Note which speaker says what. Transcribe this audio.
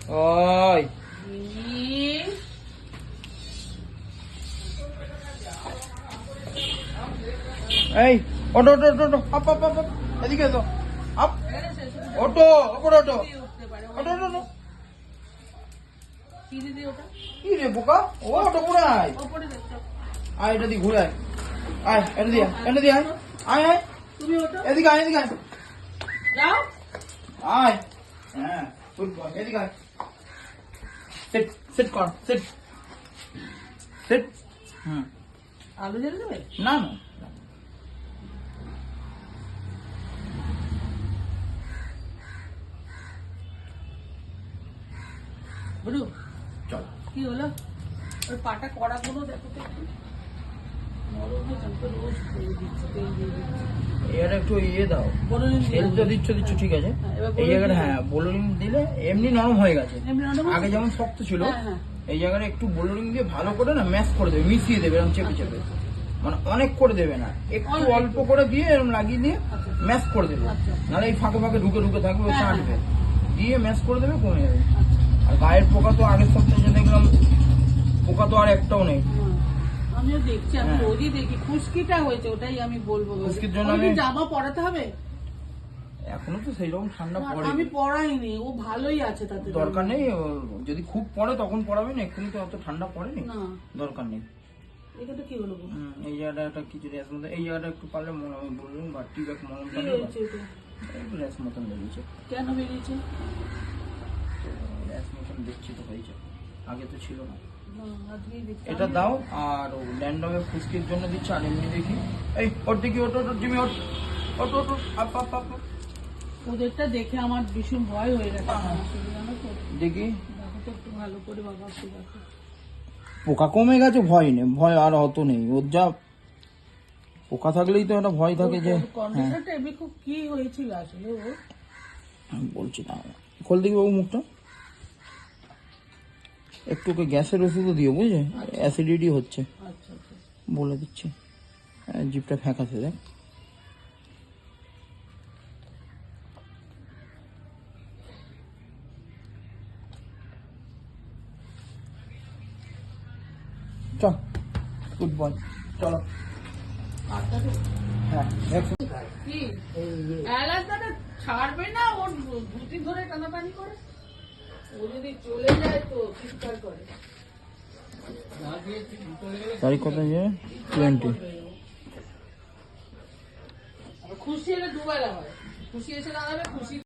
Speaker 1: ওই এই ওটো ওটো ওটো ওটো up up up up, এদিকে এসো আপ ওটো ওপরে ওটো ওটো ওটো ওটো। কি রে বোকা, ও ওটো ঘুরে আয় আয়, এটা দিয়ে ঘুরে আয়, আয় এটা দিয়ে আয় আয় আয়, এদিকে আয় এদিকে আয় আয়, হ্যাঁ গুড বয়, এদিকে আয়, সিট সিট কর, সিট সিট।
Speaker 2: আলু জ্বেলে দেবে?
Speaker 1: না না
Speaker 2: বলু
Speaker 1: চল।
Speaker 2: কি হলো? ওই পাটা কড়া গুলো দেখো তো একটু নরম হয়ে যাবে, রোজ তেল দিচ্ছি, তেল দিয়ে দিচ্ছি।
Speaker 1: এর একটু ইয়ে দাও,
Speaker 2: বোলোনিন
Speaker 1: তেল তো দিচ্ছ ঠিক আছে, এই জায়গাটা হ্যাঁ বোলোরিং দিলে এমনি নরম হয়ে গেছে, আগে যেমন শক্ত ছিল এই জায়গাটা একটু বোলোরিং দিয়ে ভালো করে না ম্যাশ করে দেবে, মিশিয়ে দেবে এরকম চেপে চেপে, মানে অনেক করে দেবে না, একটু অল্প করে দিয়ে এরকম লাগিয়ে দিয়ে ম্যাশ করে দেবে, নাহলে এই ফাঁকে ফাঁকে ঢুকে ঢুকে থাকবে, ও চাটবে, দিয়ে ম্যাশ করে দেবে, কমে যাবে। আর গায়ের পোকা তো আগের সপ্তাহে দেখলাম পোকা তো আর একটাও নেই।
Speaker 2: আমিও দেখছি, আমি রোজই দেখি, খুশকিটা হয়েছে, ওটাই আমি বলবো।
Speaker 1: খুশকির জন্য
Speaker 2: আমি জামা পরাতে হবে?
Speaker 1: এখনো তো সেই রকম ঠান্ডা পড়ে,
Speaker 2: আমি পরাইনি, ও ভালোই আছে, তাতে
Speaker 1: দরকার নেই, যদি খুব পড়ে তখন পড়াবে না, এক্ষুনি তো অত ঠান্ডা পড়েনি, দরকার নেই।
Speaker 2: এটা কি হলো?
Speaker 1: এই জায়গাটা একটা কিছু র্যাশ মতো, এই জায়গাটা একটু পারলে আমি বললাম বা ঠিক আছে মলম একটু র্যাশ মতন বেরিয়েছে।
Speaker 2: কেন বেরিয়েছে?
Speaker 1: র্যাশ মতন দেখছি তো হয়েছে, আগে তো ছিল না।
Speaker 2: আজকেই দেখছি।
Speaker 1: এটা দাও, আর ল্যান্ডমে ফুসকির জন্য দিচ্ছি, আর এমনি দেখি এই ওর দিকে ওটো ওটো জিমি ওট ওটো ওটো আপ আপ আপ,
Speaker 2: ওদেরটা দেখে আমার ভীষণ ভয় হয়ে গেছে, জানো তো।
Speaker 1: দেখি
Speaker 2: দেখো তো একটু ভালো করে বাবা, ঠিক আছে।
Speaker 1: পোকা কমে গেছে, ভয় নেই, ভয় আর অত নেই, ওর যা পোকা থাকলেই তো একটা ভয় থাকে যে
Speaker 2: কন্ডিশনটা এমনি খুব কি হয়েছিল আসলে ও,
Speaker 1: বলছি না, খোল দেখি বাবু মুখটা, একটু ওকে গ্যাসের ওষুধও দিও বুঝলে, অ্যাসিডিটি হচ্ছে,
Speaker 2: আচ্ছা আচ্ছা
Speaker 1: বলে দিচ্ছি, জিপটা ফ্যাকাছে দেখ। চল গুড বয়, চলো হ্যাঁ
Speaker 2: কি এলাকাটা ছাড়বে না, ওর ধুতি ধরে টানাটানি করে, ও যদি চলে যায় তো চিৎকার করে।
Speaker 1: তারিখ কত যে 20,
Speaker 2: খুশি এলে দুবেলা হয়, খুশি এসে দাঁড়াবে, খুশি